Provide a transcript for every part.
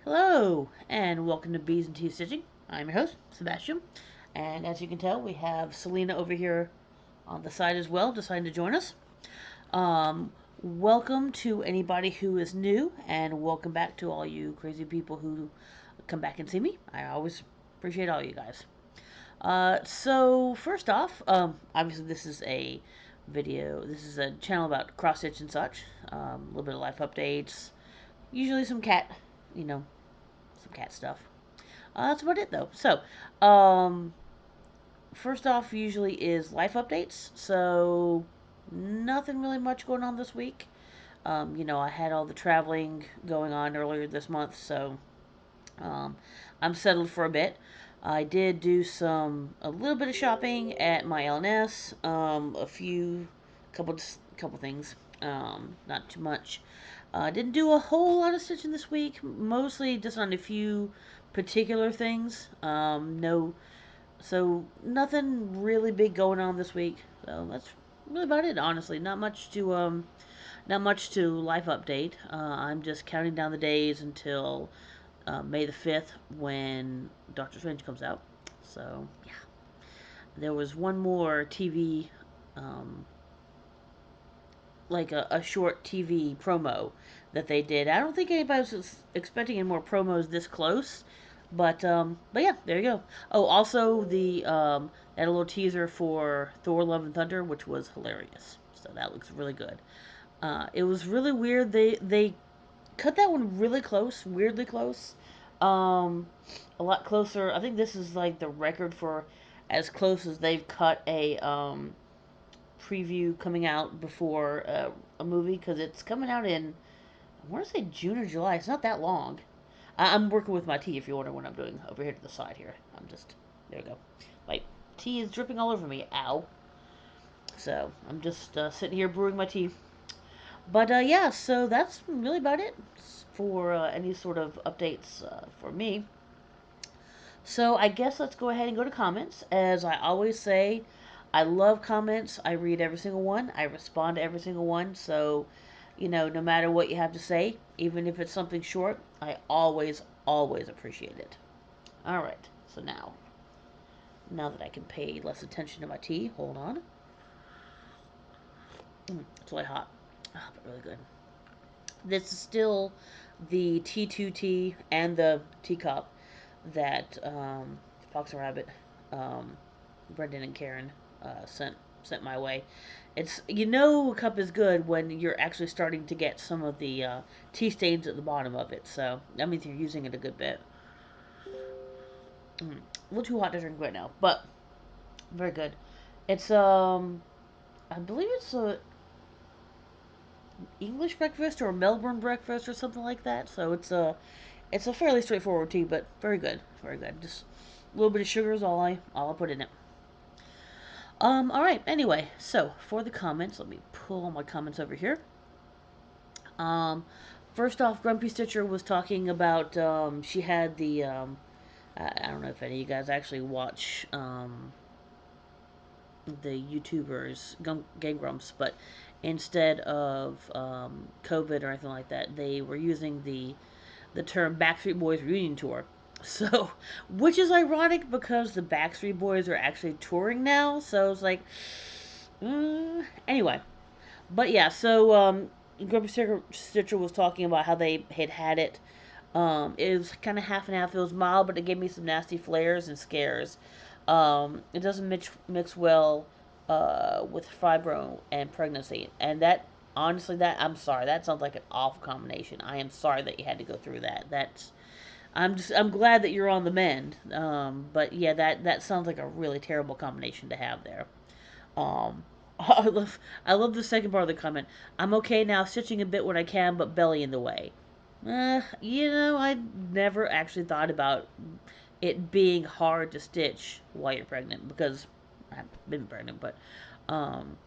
Hello, and welcome to Bees and Tea Stitching. I'm your host, Sebastian, and as you can tell, we have Selena over here on the side as well, deciding to join us. Welcome to anybody who is new, and welcome back to all you crazy people who come back and see me. I always appreciate all you guys. So first off, obviously this is a video. This is a channel about cross stitch and such. A little bit of life updates, usually some cat, you know, some cat stuff. That's about it though. So, um, first off, usually is life updates. So, nothing really much going on this week. I had all the traveling going on earlier this month, so um, I'm settled for a bit. I did do a little bit of shopping at my LNS, couple things, not too much. Didn't do a whole lot of stitching this week, mostly just on a few particular things. No, so nothing really big going on this week. So that's really about it. Honestly, not much to life update. I'm just counting down the days until May the 5th when Doctor Strange comes out. So yeah, there was one more TV, um, like a short TV promo that they did. I don't think anybody was expecting any more promos this close, but yeah, there you go. Oh, also that little teaser for Thor: Love and Thunder, which was hilarious. So that looks really good. It was really weird. They cut that one really close, weirdly close. Um, a lot closer. I think this is like the record for as close as they've cut a preview coming out before a movie because it's coming out in I want to say June or July. It's not that long. I'm working with my tea if you wonder what I'm doing over here to the side here. I'm just there we go. My tea is dripping all over me. Ow. So I'm just sitting here brewing my tea. But yeah, so that's really about it for any sort of updates for me. So I guess let's go ahead and go to comments. As I always say, I love comments. I read every single one. I respond to every single one. So, no matter what you have to say, even if it's something short, I always appreciate it. All right. So now that I can pay less attention to my tea, hold on. It's really hot. But really good. This is still the T2 tea and the teacup that Fox and Rabbit, um, Brendan and Karen sent my way. It's a cup is good when you're actually starting to get some of the tea stains at the bottom of it. So that means you're using it a good bit. A little too hot to drink right now, but very good. It's I believe it's a English breakfast or a Melbourne breakfast or something like that. So it's a fairly straightforward tea, but very good, very good. Just a little bit of sugar is all I put in it. All right. Anyway, so for the comments, let me pull all my comments over here. Um, First off, Grumpy Stitcher was talking about she had the I don't know if any of you guys actually watch the YouTubers Game Grumps, but instead of COVID or anything like that, they were using the term Backstreet Boys reunion tour. So, which is ironic because the Backstreet Boys are actually touring now. So it's like, anyway. But yeah, so Grumpy Stitcher was talking about how they had it. It was kind of half and half. It was mild, but it gave me some nasty flares and scares. It doesn't mix well with fibro and pregnancy, and that honestly, that I'm sorry, that sounds like an awful combination. I am sorry that you had to go through that. I'm glad that you're on the mend. But yeah, that sounds like a really terrible combination to have there. Um, I love the second part of the comment. I'm okay now, stitching a bit when I can, but belly in the way. I never actually thought about it being hard to stitch while you're pregnant because I've been pregnant, but um,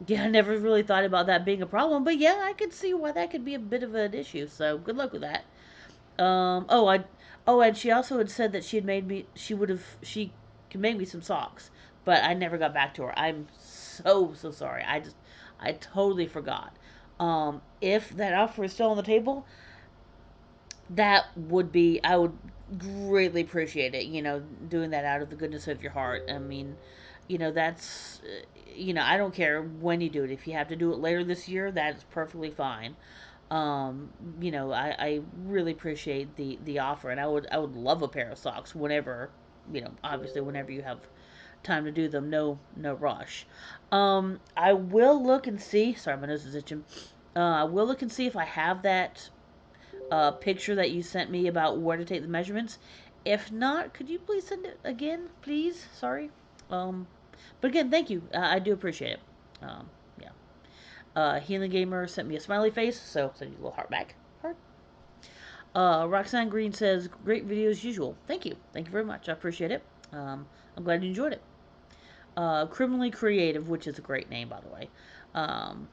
yeah, I never really thought about that being a problem. But yeah, I could see why that could be a bit of an issue. So good luck with that. And she also had said that she could make me some socks, but I never got back to her. I'm so sorry. I totally forgot. If that offer is still on the table, That would be, I would greatly appreciate it, doing that out of the goodness of your heart. I mean, that's, I don't care when you do it. If you have to do it later this year, that's perfectly fine. Um, I really appreciate the offer, and I would love a pair of socks whenever, obviously whenever you have time to do them. No rush. I will look and see. Sorry, my nose is itching. I will look and see if I have that picture that you sent me about where to take the measurements. If not, could you please send it again, please? Sorry. Um, but again, thank you. I do appreciate it. Yeah. Healing Gamer sent me a smiley face, so send you a little heart back. Heart. Roxanne Green says, "Great video as usual." Thank you. Thank you very much. I appreciate it. I'm glad you enjoyed it. Criminally Creative, which is a great name, by the way. Um,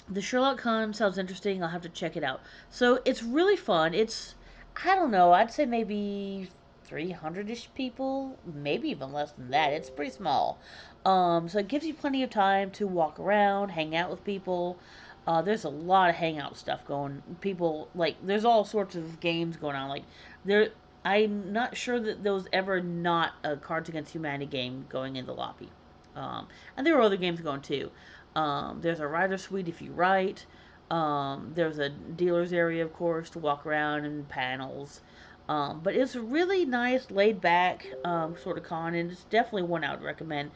the Sherlock Con sounds interesting. I'll have to check it out. So it's really fun. I don't know, I'd say maybe 300 ish people, maybe even less than that. It's pretty small. So it gives you plenty of time to walk around, hang out with people. There's a lot of hangout stuff going. People, like, there's all sorts of games going on. Like, there, I'm not sure that there was ever not a Cards Against Humanity game going in the lobby. And there were other games going too. There's a writer suite if you write. There's a dealer's area, of course, to walk around and panels. But it's a really nice, laid back sort of con, and it's definitely one I would recommend.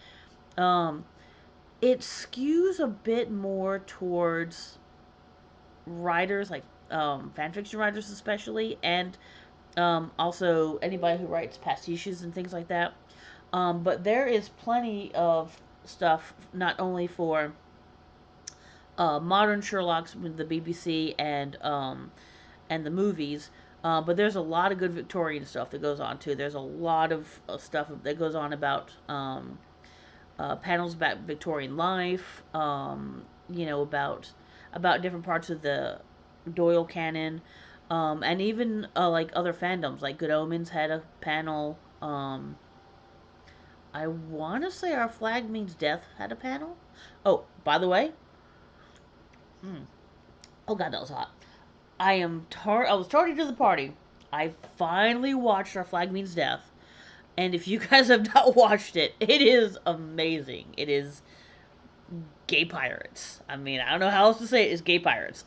Um, it skews a bit more towards writers, like fan fiction writers, especially, and also anybody who writes pastiches and things like that. But there is plenty of stuff, not only for modern Sherlock's with the BBC and the movies. But there's a lot of good Victorian stuff that goes on too. There's a lot of stuff that goes on about panels about Victorian life. About different parts of the Doyle canon, and even like other fandoms. Like Good Omens had a panel. I want to say Our Flag Means Death had a panel. Oh, by the way, oh god, that was hot. I was tardy to the party. I finally watched Our Flag Means Death, and if you guys have not watched it, it is amazing. It is gay pirates. I mean, I don't know how else to say it. It's gay pirates.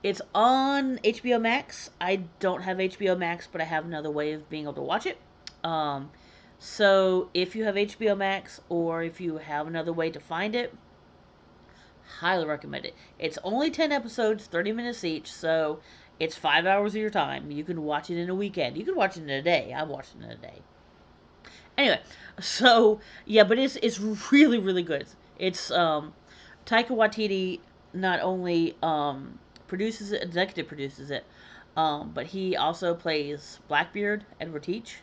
It's on HBO Max. I don't have HBO Max, but I have another way of being able to watch it. Um, so if you have HBO Max, or if you have another way to find it, highly recommend it. It's only 10 episodes, 30 minutes each, so it's 5 hours of your time. You can watch it in a weekend. You can watch it in a day. I've watched it in a day. Anyway, so yeah, but it's really really good. It's Taika Waititi not only produces it, executive produces it, but he also plays Blackbeard, Edward Teach,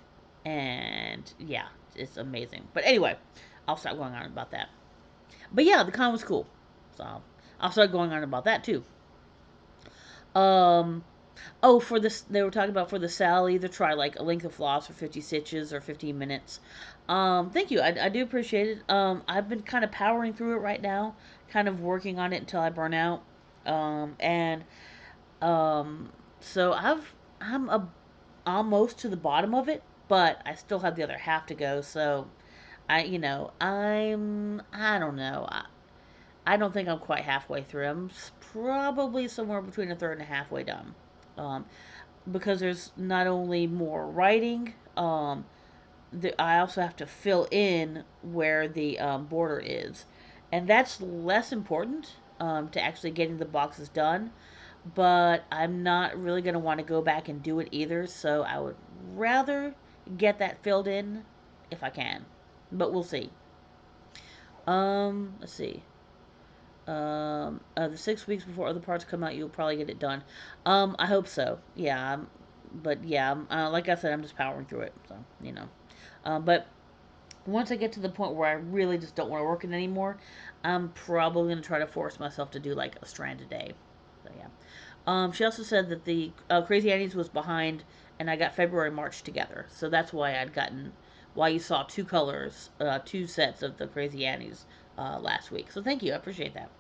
and yeah, it's amazing. But anyway, I'll stop going on about that. But yeah, the con was cool, so I'll start going on about that too. Um, Oh, for this, they were talking about for the Sal, either try like a length of floss for 50 stitches or 15 minutes. Thank you. I do appreciate it. I've been kind of powering through it right now, kind of working on it until I burn out. And um, so almost to the bottom of it, but I still have the other half to go. So I don't know. I don't think I'm quite halfway through. I'm probably somewhere between a third and a halfway done. Um, because there's not only more writing, I also have to fill in where the border is, and that's less important to actually getting the boxes done. But I'm not really going to want to go back and do it either, so I would rather get that filled in if I can. But we'll see. Let's see. The 6 weeks before other parts come out, you'll probably get it done. I hope so. Yeah, but yeah, like I said, I'm just powering through it. So but once I get to the point where I really just don't want to work it anymore, I'm probably gonna try to force myself to do like a strand a day. So yeah. She also said that the Crazy Annie's was behind, and I got February March together, so that's why you saw two colors, two sets of the Crazy Annie's last week. So thank you, I appreciate that.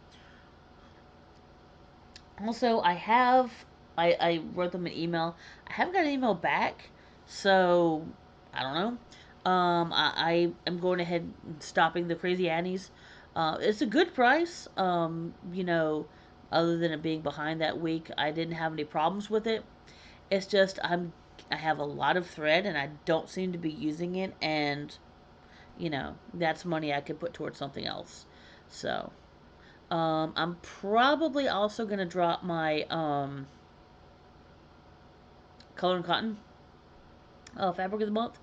Also, I have. I wrote them an email. I haven't got an email back, so I don't know. I am going ahead and stopping the Crazy Annie's. It's a good price. Other than it being behind that week, I didn't have any problems with it. It's just I have a lot of thread and I don't seem to be using it, and that's money I could put towards something else. So I'm probably also gonna drop my color and cotton fabric of the month.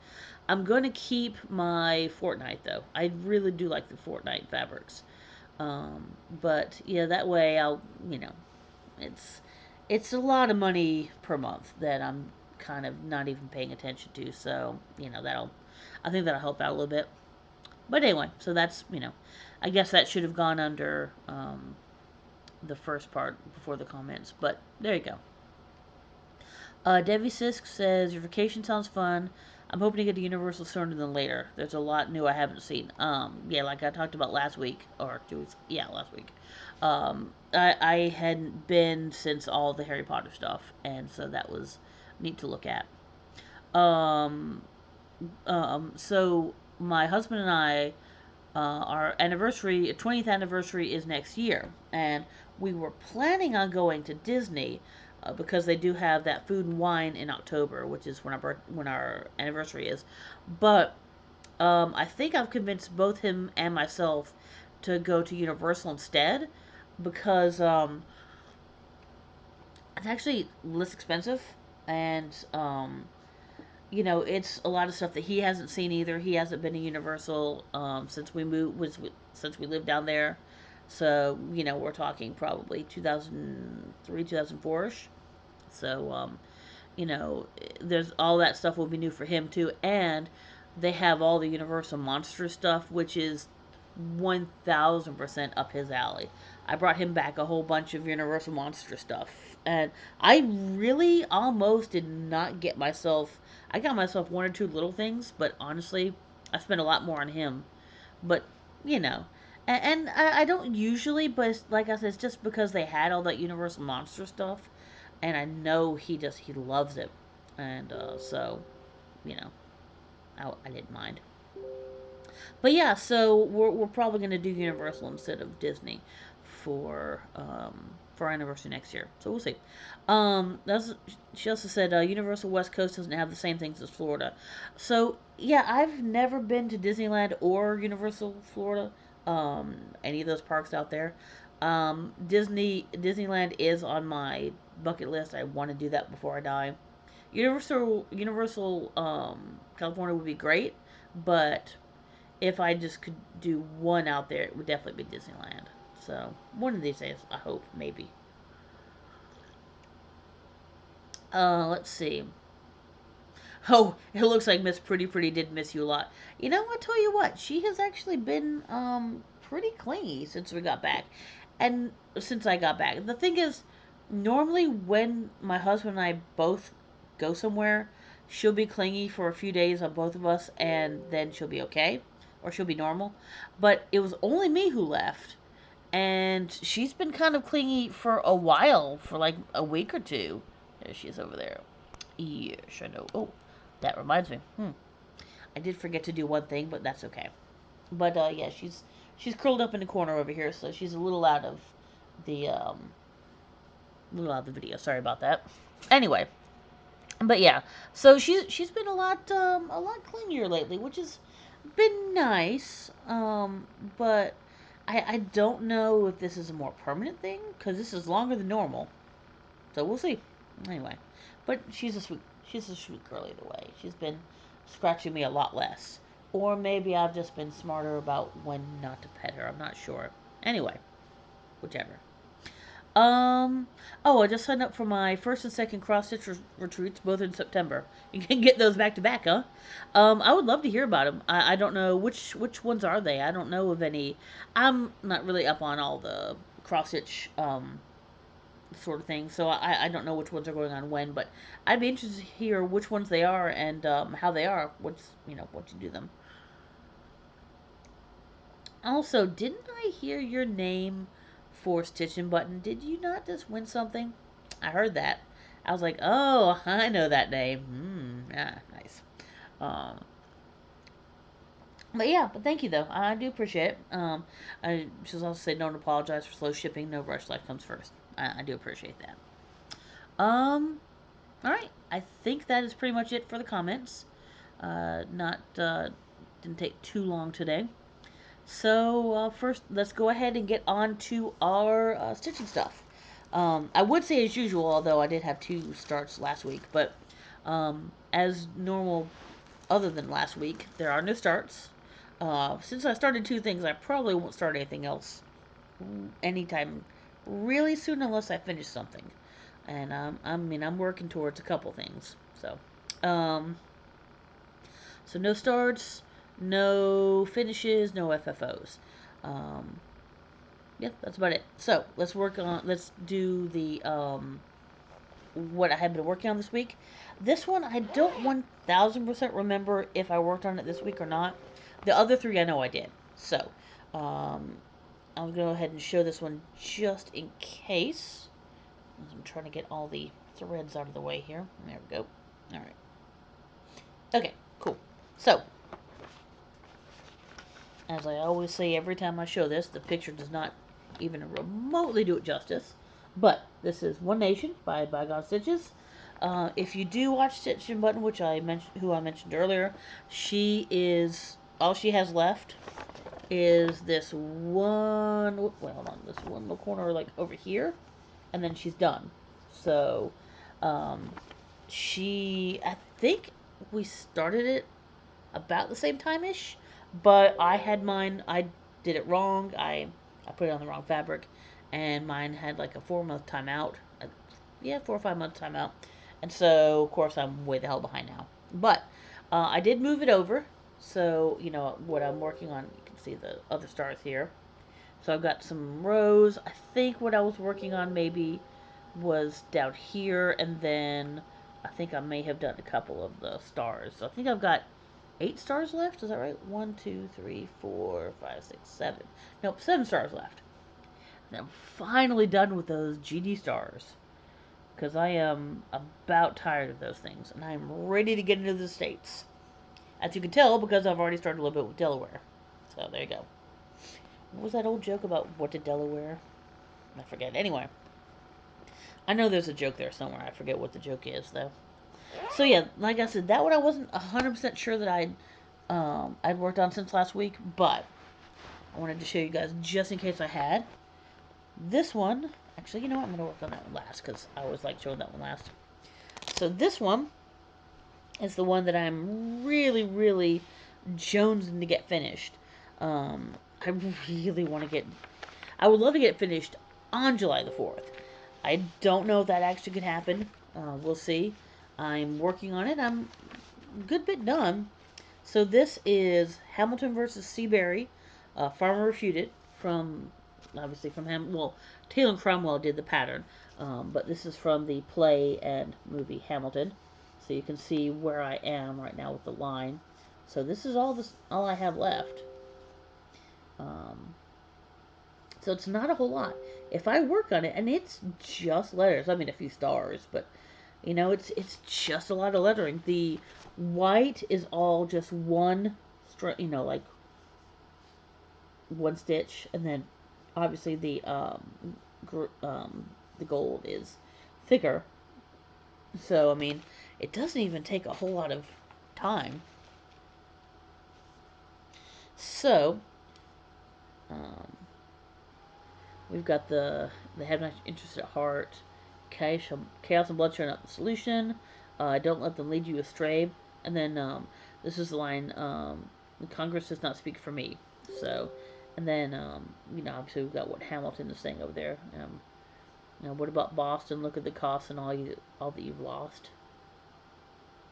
I'm going to keep my Fortnite though. I really do like the Fortnite fabrics. But yeah, that way it's it's a lot of money per month that I'm kind of not even paying attention to. So that'll I think that'll help out a little bit. But anyway, so that's I guess that should have gone under the first part before the comments. But there you go. Debbie Sisk says, your vacation sounds fun. I'm hoping to get to Universal sooner than later. There's a lot new I haven't seen. Yeah, like I talked about last week, or 2 weeks, yeah, last week. I hadn't been since all the Harry Potter stuff, and so that was neat to look at. Um, so my husband and I our anniversary, 20th anniversary, is next year, and we were planning on going to Disney because they do have that food and wine in October, which is when our anniversary is. But I think I've convinced both him and myself to go to Universal instead because it's actually less expensive, and it's a lot of stuff that he hasn't seen either. He hasn't been to Universal since we moved, since we lived down there. So we're talking probably 2003, 2004 ish. So you know, there's all that stuff will be new for him too, and they have all the Universal monster stuff, which is 1000% up his alley. I brought him back a whole bunch of Universal monster stuff, and I really almost did not get myself. I got myself one or two little things, but honestly, I spent a lot more on him. But you know, and I don't usually, but like I said, it's just because they had all that Universal monster stuff, and I know he loves it, and so you know I didn't mind. But yeah, so we're probably gonna do Universal instead of Disney for our anniversary next year. So we'll see. That's She also said Universal West Coast doesn't have the same things as Florida. So yeah, I've never been to Disneyland or Universal Florida. Any of those parks out there. Disneyland is on my bucket list. I want to do that before I die. Universal California would be great, but if I just could do one out there, it would definitely be Disneyland. So one of these days, I hope, maybe. Let's see. Oh, it looks like Miss Pretty Pretty did miss you a lot. I tell you what, she has actually been pretty clingy since we got back, and since I got back. The thing is, normally when my husband and I both go somewhere, she'll be clingy for a few days on both of us, and then she'll be okay, or she'll be normal. But it was only me who left, and she's been kind of clingy for a while, for like a week or two. There she is over there. Yes, I know. Oh, that reminds me. I did forget to do one thing, but that's okay. But yeah, she's curled up in the corner over here, so she's a the little out of the video. Sorry about that. Anyway, but yeah, so she's been a lot clingier lately, which has been nice. But I don't know if this is a more permanent thing because this is longer than normal. So we'll see. Anyway, but she's a sweet girl either way. She's been scratching me a lot less, or maybe I've just been smarter about when not to pet her. I'm not sure. Anyway, whichever. Um. Oh, I just signed up for my first and second cross stitch retreats, both in September. You can get those back to back, huh? I would love to hear about them. I don't know which ones are they. I don't know of any. I'm not really up on all the cross stitch sort of thing. So I don't know which ones are going on when, but I'd be interested to hear which ones they are and how they are. What you do them. Also, didn't I hear your name for Stitch and Button? Did you not just win something? I heard that. I was like, oh, I know that name. Yeah, nice. Um, but yeah, but thank you though. I do appreciate it. I should also say don't apologize for slow shipping. No rush. Life comes first. I do appreciate that. All right. I think that is pretty much it for the comments. Not didn't take too long today. So first, let's go ahead and get on to our stitching stuff. I would say as usual, although I did have two starts last week, but as normal, other than last week, there are no starts. Since I started two things, I probably won't start anything else anytime really soon unless I finish something. And I mean, I'm working towards a couple things. Um, so no starts, no finishes, no FFOs. Um, yeah, that's about it. So let's do the what I have been working on this week. This one I don't 1000% remember if I worked on it this week or not. The other three I know I did. So um, I'll go ahead and show this one just in case. I'm trying to get all the threads out of the way here. There we go. All right. Okay, cool. So as I always say every time I show this, the picture does not even remotely do it justice. But this is One Nation by Bygone Stitches. If you do watch Stitch and Button, which I mentioned, who I mentioned earlier, she is all she has left is this one. Well, hold on, this one little corner like over here, and then she's done. So, um, I think we started it about the same time ish, but I had mine. I did it wrong. I put it on the wrong fabric, and mine had like a 4 month timeout. Yeah, 4 or 5 month timeout, and so of course I'm way the hell behind now. But I did move it over, so you know what I'm working on. You can see the other stars here. So I've got some rows. I think what I was working on maybe was down here, and then I think I may have done a couple of the stars. So I think I've got 8 stars left. Is that right? 1, 2, 3, 4, 5, 6, 7. Nope, 7 stars left. And I'm finally done with those GD stars because I am about tired of those things, and I am ready to get into the states. As you can tell, because I've already started a little bit with Delaware. So there you go. What was that old joke about what did Delaware? I forget. Anyway, I know there's a joke there somewhere. I forget what the joke is though. So yeah, like I said, that one I wasn't 100% sure that I'd worked on since last week, but I wanted to show you guys just in case I had. This one, actually, you know what? I'm gonna work on that one last because I always like showing that one last. So this one is the one that I'm really, really jonesing to get finished. I really want to get. I would love to get it finished on July the 4th. I don't know if that actually could happen. We'll see. I'm working on it. I'm a good bit done. So this is Hamilton versus Seabury, Farmer Refuted from obviously from Well, Taylor and Cromwell did the pattern, but this is from the play and movie Hamilton. So you can see where I am right now with the line. So this is all I have left. Um, so it's not a whole lot. If I work on it, and it's just letters. I mean, a few stars, but you know, it's just a lot of lettering. The white is all just one, you know, like one stitch, and then obviously the gold is thicker. So I mean, it doesn't even take a whole lot of time. So um, we've got the have not interested at heart, chaos and bloodshed are not the solution. Don't let them lead you astray. And then this is the line: Congress does not speak for me. So, and then you know, obviously we've got what Hamilton is saying over there. You know, what about Boston? Look at the cost and all that you've lost.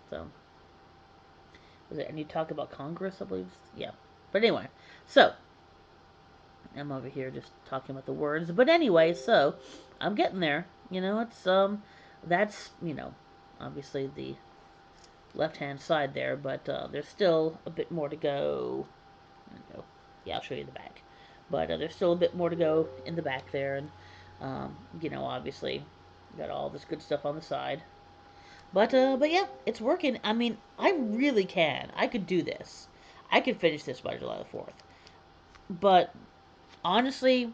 So, and you talk about Congress, I believe. Yeah, but anyway, so I'm over here just talking about the words. But anyway, so I'm getting there. You know, it's that's you know, obviously the left hand side there, but there's still a bit more to go. Yeah, I'll show you the back, but there's still a bit more to go in the back there, and you know, obviously. Got all this good stuff on the side. But yeah, it's working. I mean, I really can. I could do this. I could finish this by July the 4th. But honestly,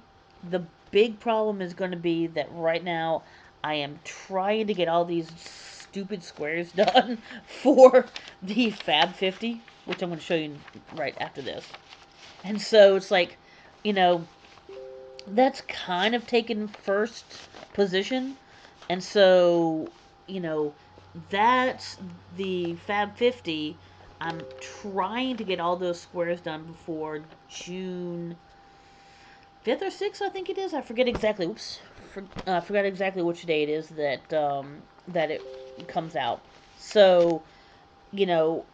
the big problem is going to be that right now I am trying to get all these stupid squares done for the Fab 50, which I'm going to show you right after this. And so it's like, you know, that's kind of taken first position. And so, you know, that's the Fab 50. I'm trying to get all those squares done before June 5th or 6th, I think it is. I forget exactly. Oops. Forgot exactly which day it is that it comes out. So, you know,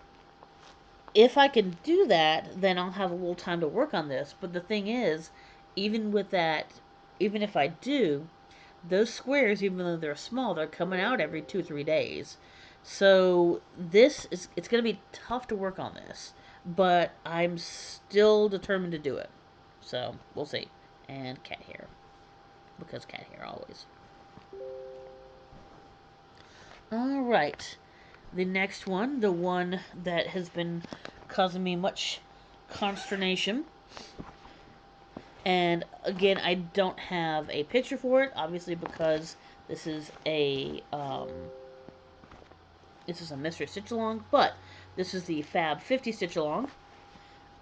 if I can do that, then I'll have a little time to work on this. But the thing is, even with that, even if I do, those squares, even though they're small, they're coming out every 2 or 3 days. So it's going to be tough to work on this, but I'm still determined to do it. So we'll see. And cat hair, because cat hair always. All right, the next one, the one that has been causing me much consternation. And again, I don't have a picture for it, obviously, because this is a mystery stitch along, but this is the Fab 50 stitch along.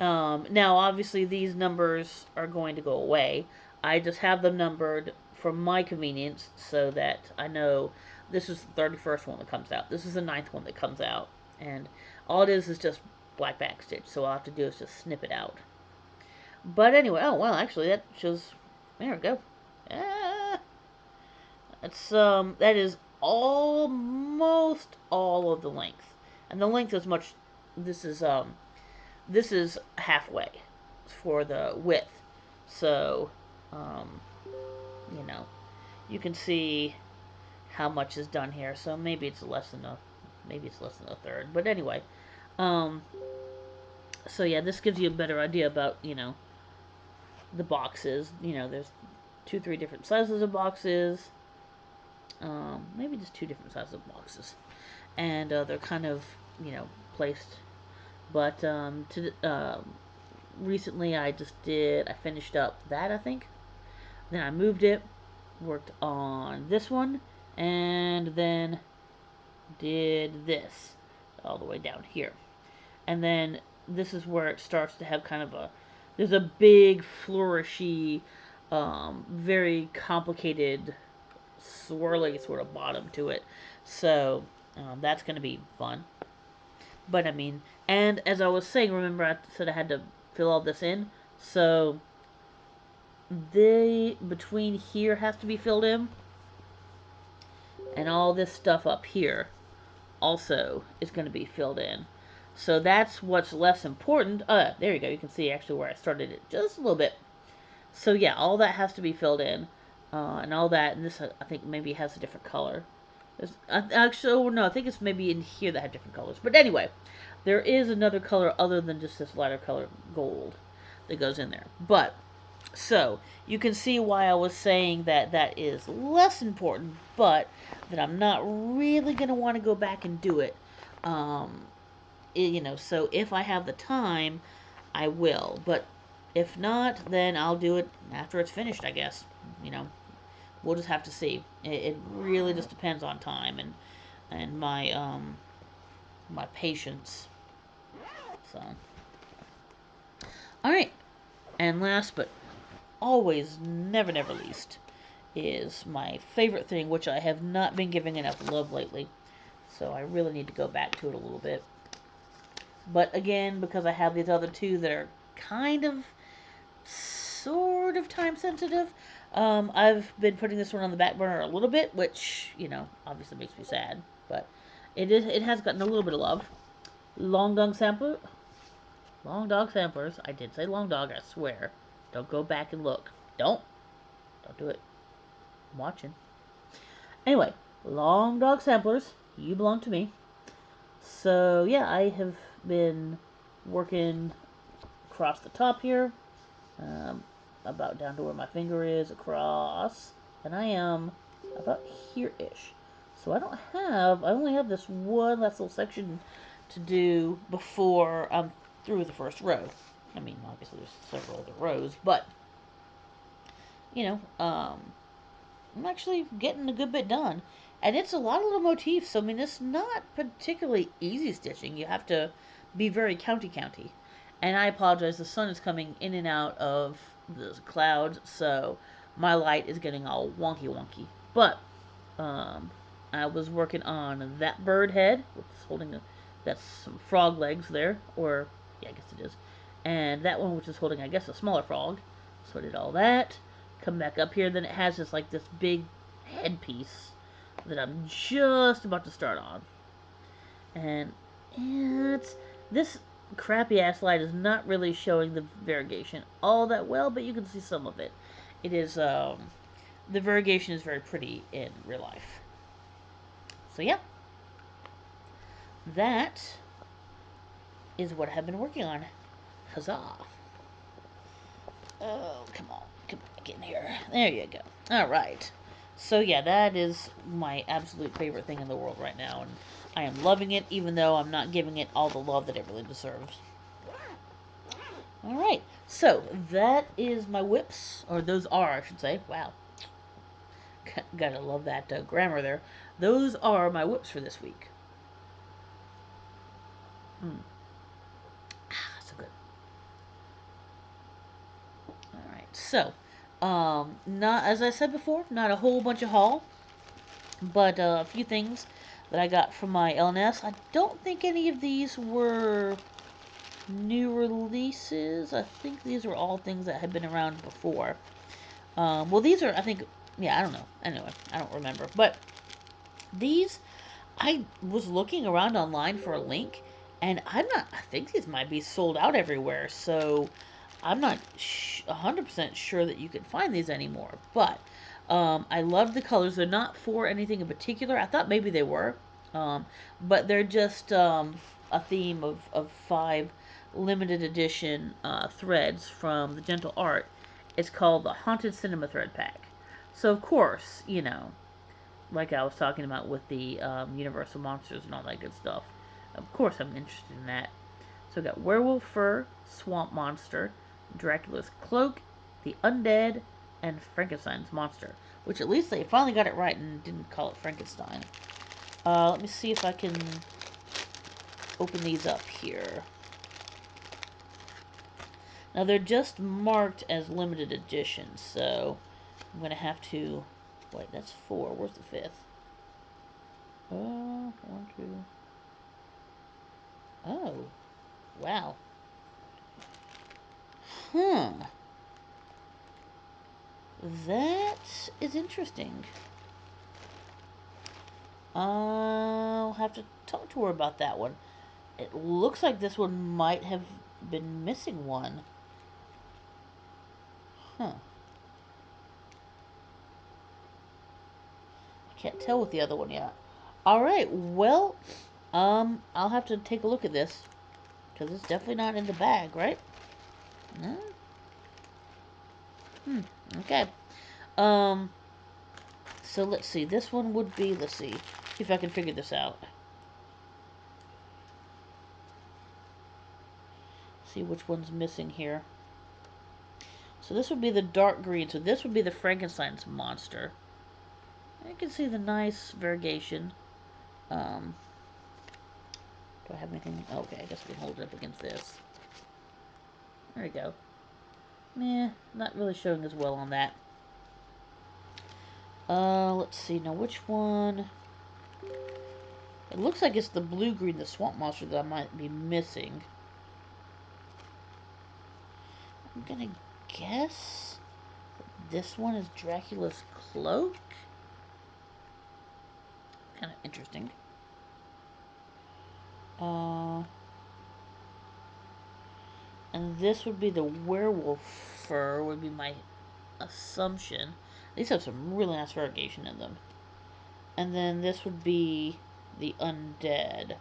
Now, obviously, these numbers are going to go away. I just have them numbered for my convenience so that I know this is the 31st one that comes out. This is the 9th one that comes out. And all it is just black backstitch. So all I have to do is just snip it out. But anyway, oh, well, actually, that shows. There we go. Ah, that is almost all of the length. And the length is much. This is, this is halfway for the width. So, um, you know, you can see how much is done here. So maybe it's less than a third. But anyway, um, so yeah, this gives you a better idea about, the boxes. There's two, three different sizes of boxes. Maybe just two different sizes of boxes. And they're kind of, placed. But recently I finished up that, I think. Then I moved it, worked on this one, and then did this all the way down here. And then this is where it starts to have kind of there's a big flourishy, very complicated, swirly sort of bottom to it. So that's going to be fun. But I mean, and as I was saying, remember I said I had to fill all this in? So the between here has to be filled in, and all this stuff up here also is going to be filled in. So that's what's less important. There you go. You can see actually where I started it just a little bit. So yeah, all that has to be filled in, and all that. And this I think maybe has a different color. Actually, oh, no, I think it's maybe in here that have different colors. But anyway, there is another color other than just this lighter color gold that goes in there. But so you can see why I was saying that that is less important, but that I'm not really going to want to go back and do it. Um, so if I have the time, I will. But if not, then I'll do it after it's finished, I guess. You know, we'll just have to see. It really just depends on time and my patience. So, all right. And last but always, never, never least, is my favorite thing, which I have not been giving enough love lately. So I really need to go back to it a little bit. But again, because I have these other two that are kind of, sort of time sensitive, I've been putting this one on the back burner a little bit, which, obviously makes me sad. But it has gotten a little bit of love. Long dog sampler. Long dog samplers. I did say long dog, I swear. Don't go back and look. Don't do it. I'm watching. Anyway, long dog samplers. You belong to me. So yeah, I have been working across the top here, about down to where my finger is, across, and I am about here-ish. So I only have this one last little section to do before I'm through with the first row. I mean, obviously there's several other rows, but, you know, I'm actually getting a good bit done. And it's a lot of little motifs, so I mean, it's not particularly easy stitching. You have to be very county. And I apologize, the sun is coming in and out of the clouds, so my light is getting all wonky. But um, I was working on that bird head, which is holding that's some frog legs there, or yeah, I guess it is, and that one which is holding, I guess, a smaller frog. So I did all that. Come back up here, then it has this big headpiece that I'm just about to start on, and it's this crappy ass light is not really showing the variegation all that well, but you can see some of it. It is the variegation is very pretty in real life. So yeah, that is what I've been working on. Huzzah! Oh, come on, get in here. There you go. All right. So yeah, that is my absolute favorite thing in the world right now, and I am loving it, even though I'm not giving it all the love that it really deserves. All right. So that is my whips, or those are, I should say. Wow, gotta love that grammar there. Those are my whips for this week. Mm. So good. All right. So, not as I said before, not a whole bunch of haul, but a few things that I got from my LNS. I don't think any of these were new releases. I think these were all things that had been around before. Well, these are, I think, yeah, I don't know. Anyway, I don't remember. But these, I was looking around online for a link, and I think these might be sold out everywhere. So I'm not 100% sure that you can find these anymore. But I love the colors. They're not for anything in particular. I thought maybe they were. But they're just a theme of five limited edition threads from the Gentle Art. It's called the Haunted Cinema Thread Pack. So, of course, like I was talking about with the Universal Monsters and all that good stuff. Of course, I'm interested in that. So we got Werewolf Fur, Swamp Monster, Dracula's Cloak, the Undead, and Frankenstein's Monster. Which at least they finally got it right and didn't call it Frankenstein. Let me see if I can open these up here. Now they're just marked as limited edition, so I'm gonna have to. Wait, that's four. Where's the fifth? One, two. Oh, wow. Huh. That is interesting. I'll have to talk to her about that one. It looks like this one might have been missing one. Huh. I can't tell with the other one yet. Alright, well, I'll have to take a look at this. Because it's definitely not in the bag, right? No? Okay. Um, so let's see. This one would be, let's see if I can figure this out. See which one's missing here. So this would be the dark green. So this would be the Frankenstein's monster. You can see the nice variegation. Um, do I have anything? Okay, I guess we can hold it up against this. There we go. Meh, not really showing as well on that. Let's see. Now, which one? It looks like it's the blue-green, the swamp monster that I might be missing. I'm gonna guess this one is Dracula's cloak. Kind of interesting. And this would be the werewolf fur, would be my assumption. These have some really nice variegation in them. And then this would be the undead.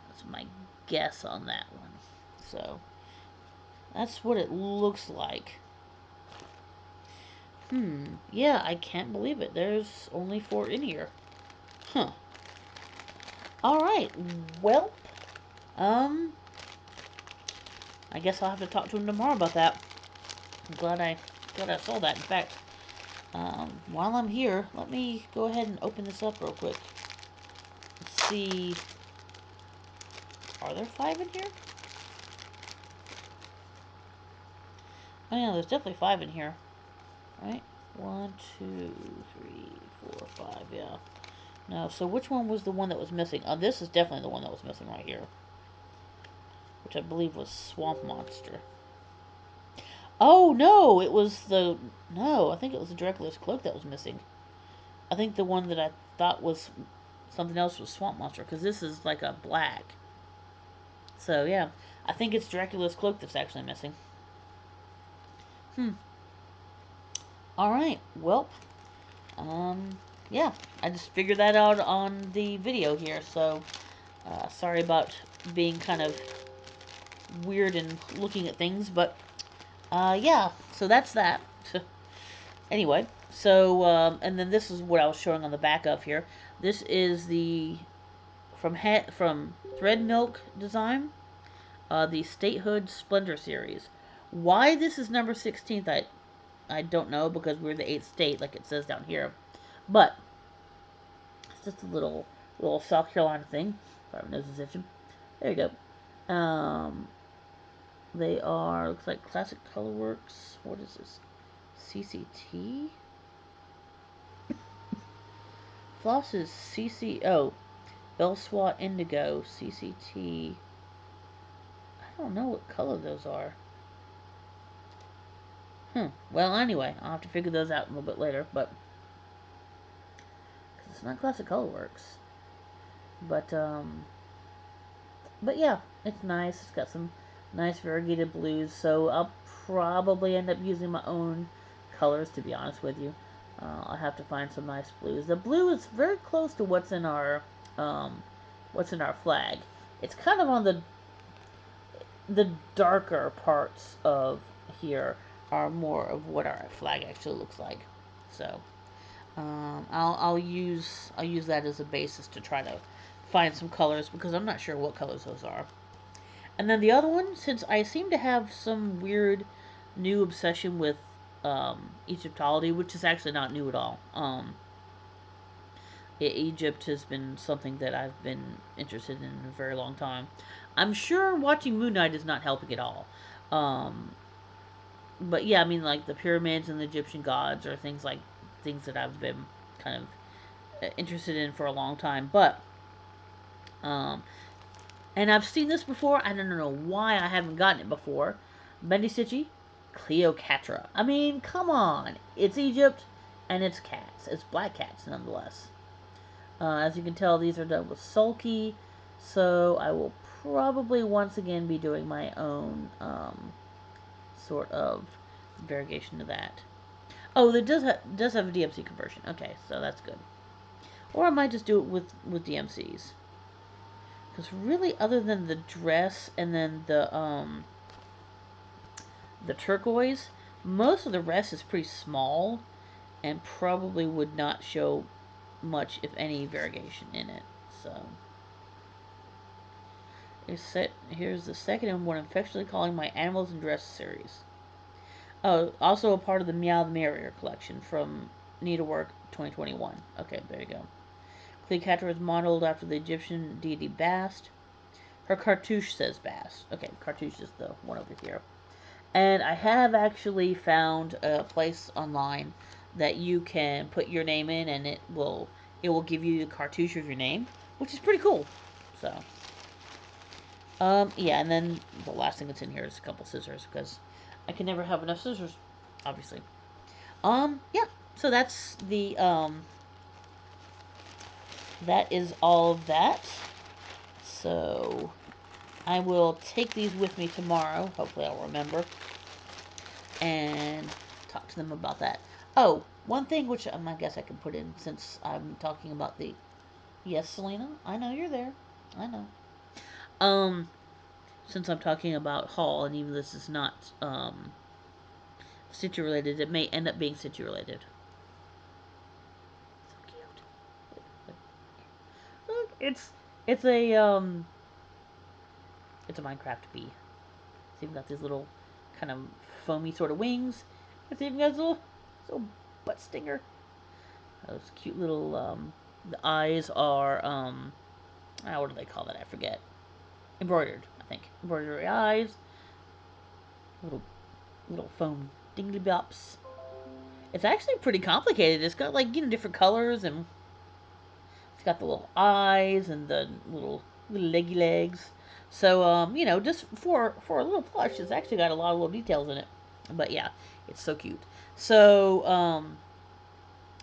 That's my guess on that one. So, that's what it looks like. Yeah, I can't believe it. There's only 4 in here. Huh. Alright. Well, um, I guess I'll have to talk to him tomorrow about that. I'm glad I saw that. In fact, while I'm here, let me go ahead and open this up real quick. Let's see. Are there 5 in here? Oh yeah, there's definitely 5 in here. Right? 1, 2, 3, 4, 5. Yeah. No. So which one was the one that was missing? Oh, this is definitely the one that was missing right here, which I believe was Swamp Monster. Oh no, it was the no. I think it was the Dracula's cloak that was missing. I think the one that I thought was something else was Swamp Monster because this is like a black. So yeah, I think it's Dracula's cloak that's actually missing. Hmm. All right. Well, um, yeah, I just figured that out on the video here. So sorry about being kind of weird and looking at things, but yeah. So that's that. Anyway, so and then this is what I was showing on the back of here. This is the from Thread Milk Design, the Statehood Splendor series. Why this is number 16th, I don't know because we're the 8th state, like it says down here. But it's just a little South Carolina thing. Sorry, my nose is itching. There you go. They are looks like Classic Colorworks. What is this? CCT. Floss is CCO. Belswat Indigo, CCT. I don't know what color those are. Well, anyway, I'll have to figure those out a little bit later, but cause it's not Classic Colorworks. But but yeah, it's nice. It's got some nice variegated blues. So I'll probably end up using my own colors. To be honest with you, I'll have to find some nice blues. The blue is very close to um, what's in our flag. It's kind of on the darker parts of here are more of what our flag actually looks like. So I'll use that as a basis to try to find some colors because I'm not sure what colors those are. And then the other one, since I seem to have some weird new obsession with Egyptology, which is actually not new at all. Egypt has been something that I've been interested in a very long time. I'm sure watching Moon Knight is not helping at all. Um, but yeah, I mean, like the pyramids and the Egyptian gods are things that I've been kind of interested in for a long time. But um, and I've seen this before. I don't know why I haven't gotten it before. Medicici, Cleopatra. I mean, come on, it's Egypt, and it's cats. It's black cats, nonetheless. As you can tell, these are done with sulky, so I will probably once again be doing my own sort of variegation to that. Oh, it does have a DMC conversion. Okay, so that's good. Or I might just do it with DMCs. Because really, other than the dress and then the turquoise, most of the rest is pretty small and probably would not show much, if any, variegation in it. So here's the second and what I'm affectionately calling my Animals and Dress series. Oh, also a part of the Meow the Merrier collection from Needlework 2021. Okay, there you go. Cleopatra is modeled after the Egyptian deity Bast. Her cartouche says Bast. Okay, cartouche is the one over here. And I have actually found a place online that you can put your name in, and it will give you the cartouche of your name, which is pretty cool. So, yeah, and then the last thing that's in here is a couple scissors because I can never have enough scissors, obviously. Yeah. So that is all of that. So I will take these with me tomorrow. Hopefully, I'll remember and talk to them about that. Oh, one thing which I guess I can put in since I'm talking about the. Yes, Selena, I know you're there. I know. Um, since I'm talking about Hall, and even this is not Stitcher related. It may end up being Stitcher related. So cute. Look, it's a it's a Minecraft bee. It's even got these little kind of foamy sort of wings. It's even got a little butt stinger. Those cute little the eyes are what do they call that? I forget. Embroidered, I think. Embroidery eyes. Little foam dingly bops. It's actually pretty complicated. It's got like different colors, and it's got the little eyes and the little leggy legs. So just for a little plush, it's actually got a lot of little details in it. But yeah, it's so cute. So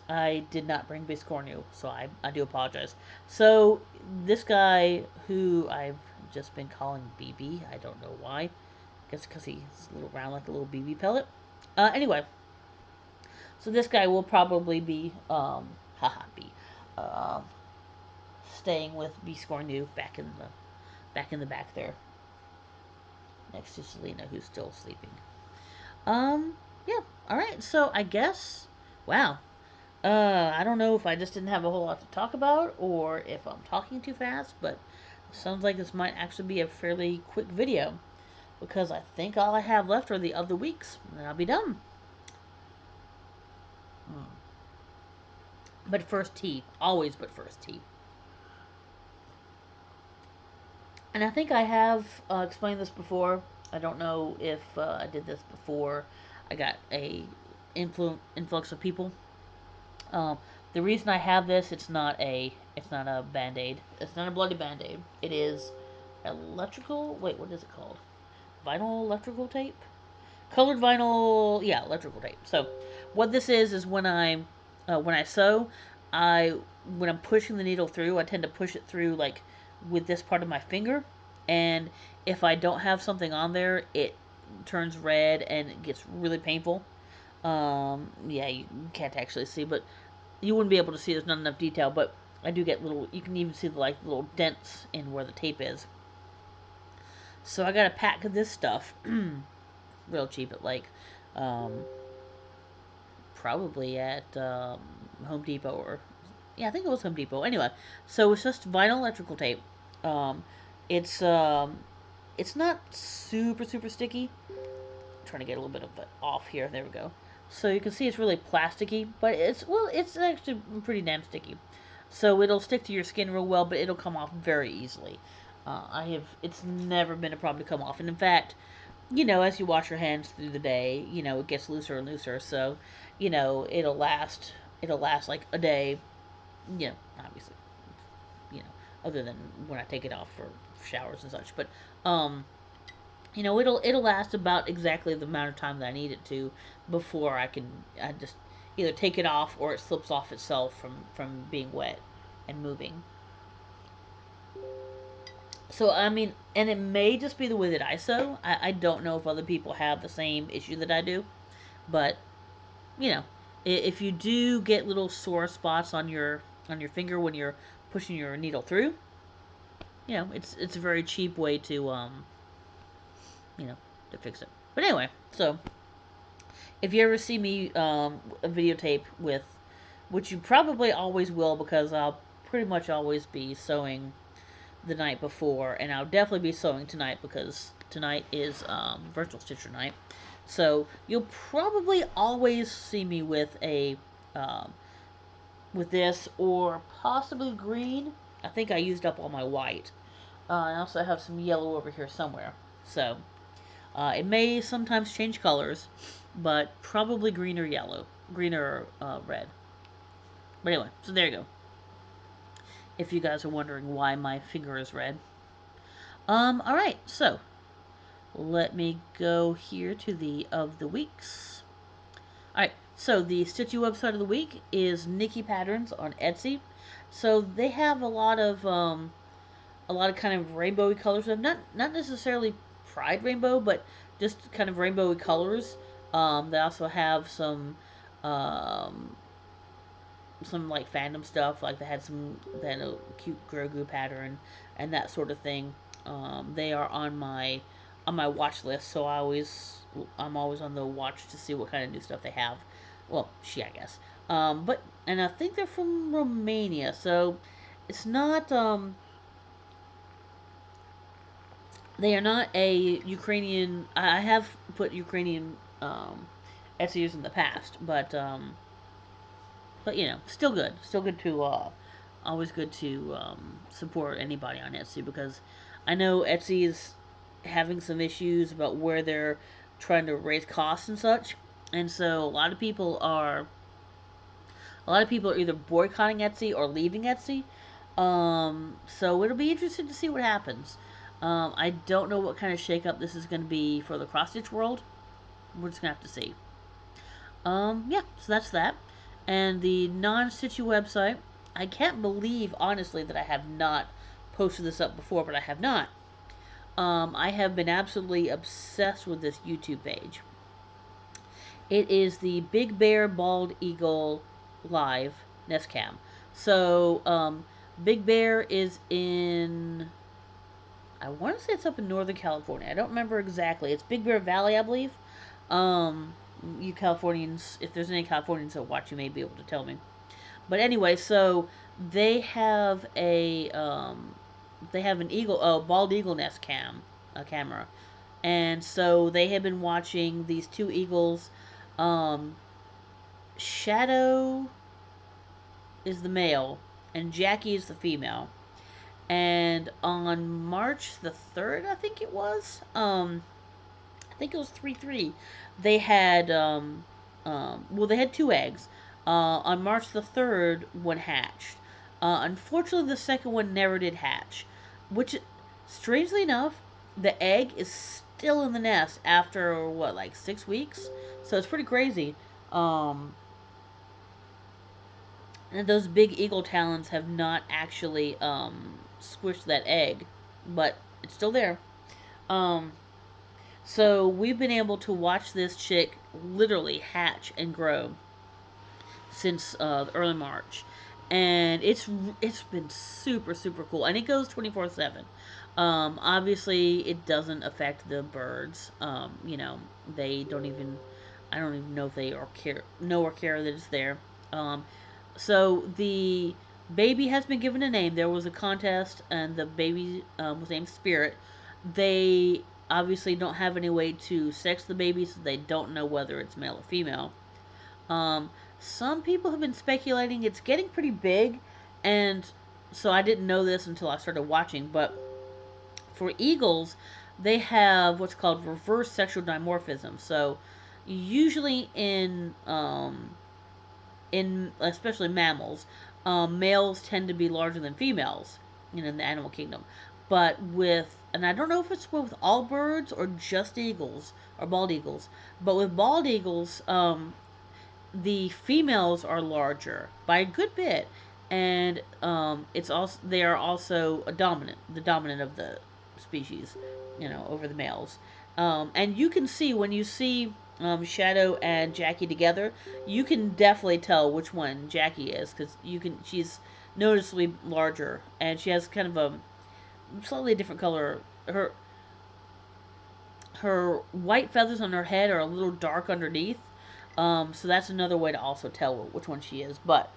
I did not bring Biscornu, so I do apologize. So this guy who I've just been calling BB, I don't know why. I guess because he's a little round like a little BB pellet. Anyway, so this guy will probably be haha B, uh, staying with Biscornu back in the back there, next to Selena, who's still sleeping. Um, yeah. All right. So I guess, wow. I don't know if I just didn't have a whole lot to talk about or if I'm talking too fast, but it sounds like this might actually be a fairly quick video because I think all I have left are the other weeks, and then I'll be done. Mm. But first tea, always. But first tea, and I think I have explained this before. I don't know if I did this before. I got a influx of people. Um, the reason I have this, it's not a band aid. It's not a bloody band aid. It is electrical. Wait, what is it called? Vinyl electrical tape. Colored vinyl. Yeah, electrical tape. So, what this is when I sew, I when I'm pushing the needle through, I tend to push it through like with this part of my finger, and if I don't have something on there, it turns red and it gets really painful. Yeah, you can't actually see, but you wouldn't be able to see. There's not enough detail, but I do get little. You can even see the like little dents in where the tape is. So I got a pack of this stuff, real cheap at like, um, probably at Home Depot or yeah, I think it was Home Depot. Anyway, so it's just vinyl electrical tape. Um, it's um, it's not super sticky. Trying to get a little bit of it off here. There we go. So you can see it's really plasticky, but it's actually pretty damn sticky. So it'll stick to your skin real well, but it'll come off very easily. It's never been a problem to come off, and in fact, as you wash your hands through the day, it gets looser and looser. So, it'll last like a day. Obviously, other than when I take it off for showers and such. But, it'll last about exactly the amount of time that I need it to before I just either take it off or it slips off itself from being wet and moving. So I mean, and it may just be the way that I sew. I don't know if other people have the same issue that I do, but you know, if you do get little sore spots on your finger when you're pushing your needle through, it's a very cheap way you know to fix it. But anyway, so if you ever see me a videotape with, which you probably always will because I'll pretty much always be sewing the night before, and I'll definitely be sewing tonight because tonight is virtual stitcher night. So you'll probably always see me um, with this or possibly green. I think I used up all my white. I also have some yellow over here somewhere. So it may sometimes change colors, but probably green or yellow, green or red. But anyway, so there you go. If you guys are wondering why my finger is red. All right, so let me go here to the of the weeks. All right, so the Stitchy website of the week is Nikki Patterns on Etsy. So they have a lot of kind of rainbowy colors. Not necessarily Pride rainbow, but just kind of rainbowy colors. They also have um, some like fandom stuff. Like they had a cute Grogu pattern and that sort of thing. They are on my on my watch list, so I'm always on the watch to see what kind of new stuff they have. Well, she, I guess. But and I think they're from Romania, so it's not. They are not a Ukrainian. I have put Ukrainian Etsy's in the past, but you know, still good to always good to support anybody on Etsy, because I know Etsy is having some issues about where they're trying to raise costs and such, and so a lot of people are either boycotting Etsy or leaving Etsy. So it'll be interesting to see what happens. I don't know what kind of shakeup this is going to be for the cross stitch world. We're just gonna have to see. Yeah, so that's that. And the non-stitchy website. I can't believe, honestly, that I have not posted this up before, but I have not. I have been absolutely obsessed with this YouTube page. It is the Big Bear Bald Eagle Live Nest Cam. So, Big Bear is in. I want to say it's up in Northern California. I don't remember exactly. It's Big Bear Valley, I believe. Um, you Californians, if there's any Californians that watch, you may be able to tell me. But anyway, so they have they have an eagle, bald eagle nest camera, and so they have been watching these two eagles. Um, Shadow is the male, and Jackie is the female. And on March 3rd, I think it was, I think it was 3-3. They had well, they had two eggs. On March 3rd, one hatched. Unfortunately, the second one never did hatch, which, strangely enough, the egg is still in the nest after what, like 6 weeks. So it's pretty crazy. Um, and those big eagle talons have not actually squished that egg, but it's still there. Um, So we've been able to watch this chick literally hatch and grow since early March, and it's been super cool, and it goes 24/7. Obviously, it doesn't affect the birds. You know, they don't even. I don't even know if they or care know or care that it's there. Um, so the baby has been given a name. There was a contest, and the baby was named Spirit. They obviously don't have any way to sex the baby, so they don't know whether it's male or female. Um, some people have been speculating it's getting pretty big, and so I didn't know this until I started watching. But for eagles, they have what's called reverse sexual dimorphism. So usually in especially mammals, males tend to be larger than females, you know, in the animal kingdom. But and I don't know if it's with all birds or just eagles or bald eagles, but with bald eagles, the females are larger by a good bit, and it's also they are also the dominant of the species, you know, over the males. And you can see when you see Shadow and Jackie together, you can definitely tell which one Jackie is, because she's noticeably larger, and she has kind of a slightly different color. Her white feathers on her head are a little dark underneath. So that's another way to also tell which one she is. But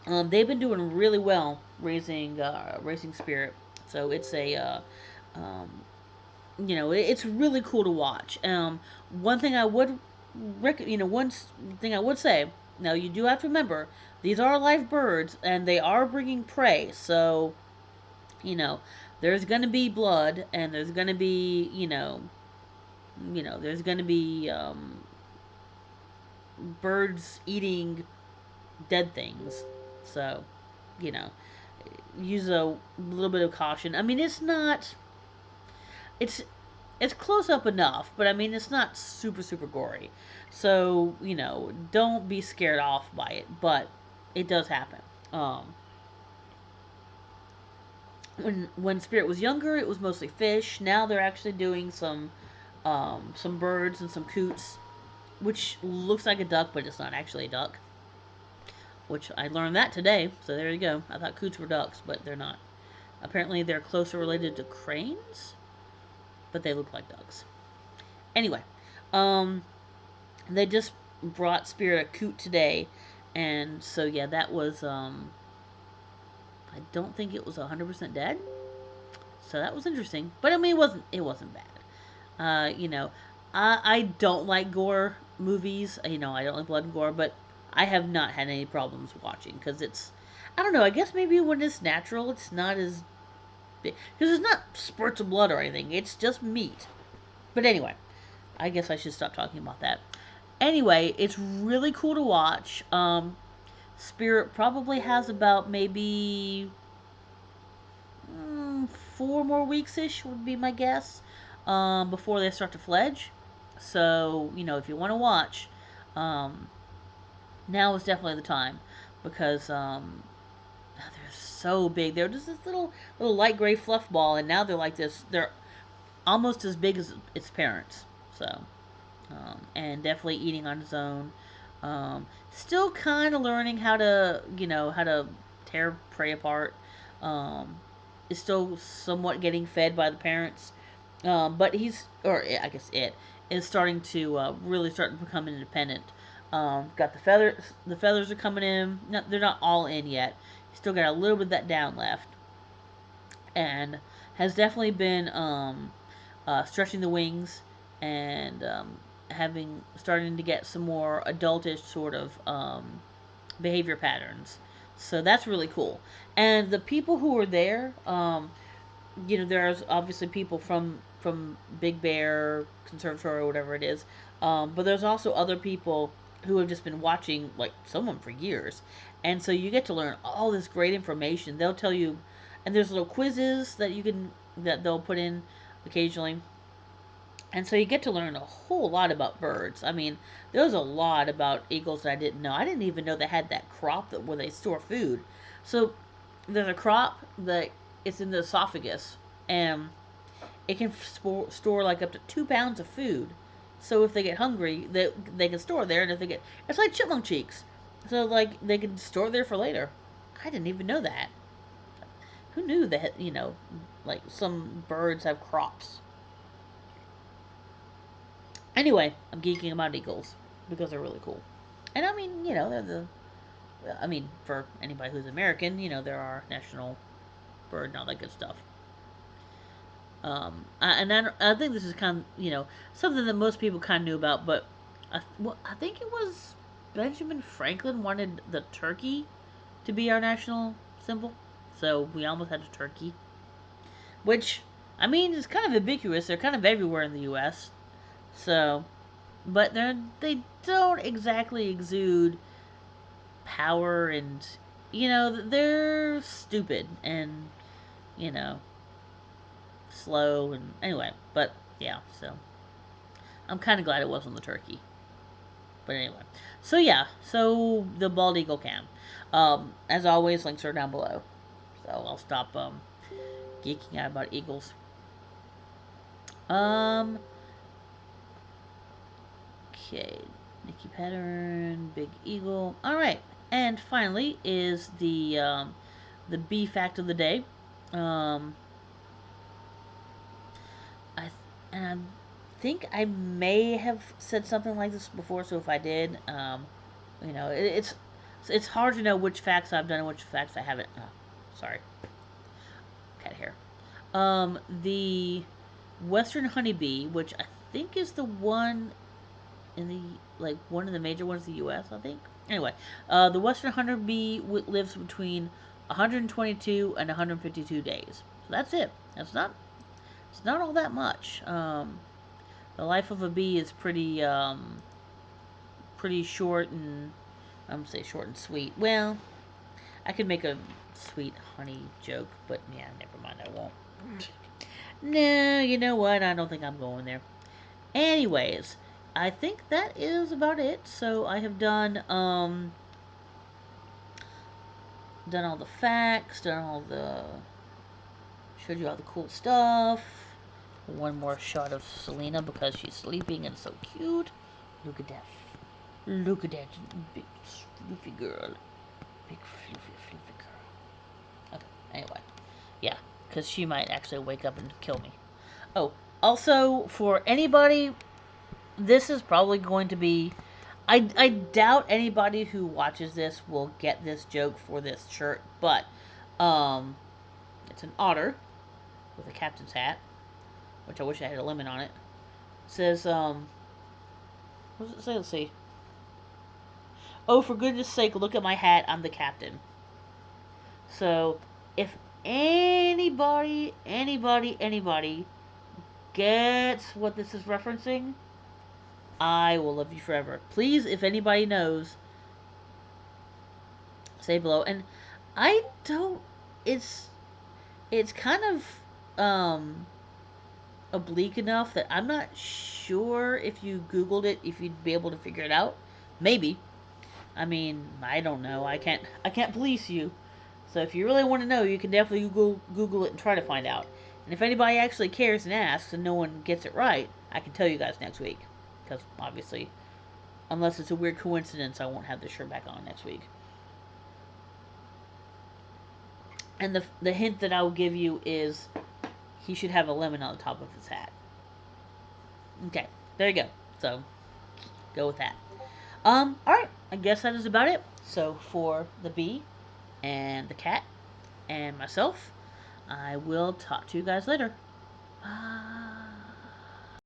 they've been doing really well raising Spirit. So it's um, you know, it's really cool to watch. One thing I would one thing I would say. Now you do have to remember these are live birds and they are bringing prey. So you know, there's gonna be blood and there's gonna be there's gonna be birds eating dead things. So, you know, use a little bit of caution. I mean, it's it's close up enough, but I mean, it's not super gory. So, you know, don't be scared off by it, but it does happen. Um, when Spirit was younger, it was mostly fish. Now they're actually doing some birds and some coots, which looks like a duck, but it's not actually a duck. Which I learned that today. So there you go. I thought coots were ducks, but they're not. Apparently, they're closer related to cranes, but they look like ducks. Anyway, um, they just brought Spirit a coot today, and so yeah, that was I don't think it was 100% dead, so that was interesting. But I mean, it wasn't bad. You know, I don't like gore movies. You know, I don't like blood and gore, but I have not had any problems watching because it's, I don't know. I guess maybe when it's natural, it's not as big because it's not spurts of blood or anything. It's just meat. But anyway, I guess I should stop talking about that. Anyway, it's really cool to watch. Spirit probably has about maybe 4 more weeks ish would be my guess before they start to fledge. So you know, if you want to watch, um, now is definitely the time because they're so big. They're just this little light gray fluff ball, and now they're like this. They're almost as big as its parents. So and definitely eating on his own. Still kind of learning how to, how to tear prey apart. Is still somewhat getting fed by the parents, but or I guess it is starting to really start to become independent. Got the feathers. The feathers are coming in. No, they're not all in yet. Still got a little bit of that down left, and has definitely been stretching the wings and starting to get some more adultish sort of behavior patterns. So that's really cool. And the people who are there, there's obviously people from Big Bear Conservatory or whatever it is, but there's also other people who have just been watching like someone for years, and so you get to learn all this great information. They'll tell you, and there's little quizzes that they'll put in occasionally, and so you get to learn a whole lot about birds. I mean, there's a lot about eagles that I didn't know. I didn't even know they had that crop where they store food. So there's a crop that it's in the esophagus, and it can store like up to 2 pounds of food. So if they get hungry, they can store there, and if they get, it's like chipmunk cheeks. So like they can store there for later. I didn't even know that. Who knew that? Like some birds have crops. Anyway, I'm geeking about eagles because they're really cool. And I mean, they're I mean, for anybody who's American, they're our national bird and all that good stuff. I think this is kind of, something that most people kind of knew about, but I think it was Benjamin Franklin wanted the turkey to be our national symbol. So we almost had a turkey, which, I mean, is kind of ambiguous. They're kind of everywhere in the U.S. So, but they don't exactly exude power, and they're stupid and you know slow, and anyway, but yeah, so I'm kind of glad it wasn't the turkey. But anyway, so yeah, so the bald eagle cam, as always, links are down below. So I'll stop geeking out about eagles. um okay, Nikki Pattern, big eagle. All right, and finally is the bee fact of the day. um I and I think I may have said something like this before. So if I did, it's hard to know which facts I've done and which facts I haven't. Oh, sorry, cat hair. The Western honeybee, which I think is the one in the one of the major ones in the U.S. I think. Anyway, the Western honeybee lives between 122 and 152 days. So that's it. It's not all that much. The life of a bee is pretty short, and I'm gonna say short and sweet. Well, I could make a sweet honey joke, but yeah, never mind. I won't. No, you know what? I don't think I'm going there. Anyways, I think that is about it. So I have done all the facts, done all the showed you all the cool stuff. One more shot of Selena because she's sleeping and so cute. Look at that. Look at that big fluffy girl. Big fluffy girl. Okay, anyway. Yeah, because she might actually wake up and kill me. Oh, also, for anybody, this is probably going to be. I doubt anybody who watches this will get this joke for this shirt, but um, it's an otter with a captain's hat, which I wish I had a lemon on it. It says, what does it say? Let's see. Oh, for goodness sake, look at my hat. I'm the captain. So, if anybody gets what this is referencing, I will love you forever. Please, if anybody knows, say below. And I don't. It's it's kind of oblique enough that I'm not sure if you Googled it if you'd be able to figure it out. Maybe. I mean, I don't know. I can't police you. So if you really want to know, you can definitely Google it and try to find out. And if anybody actually cares and asks and no one gets it right, I can tell you guys next week. Because obviously, unless it's a weird coincidence, I won't have this shirt back on next week. And the hint that I will give you is he should have a lemon on the top of his hat. Okay, there you go. So go with that. Alright, I guess that is about it. So for the bee and the cat and myself, I will talk to you guys later. Bye.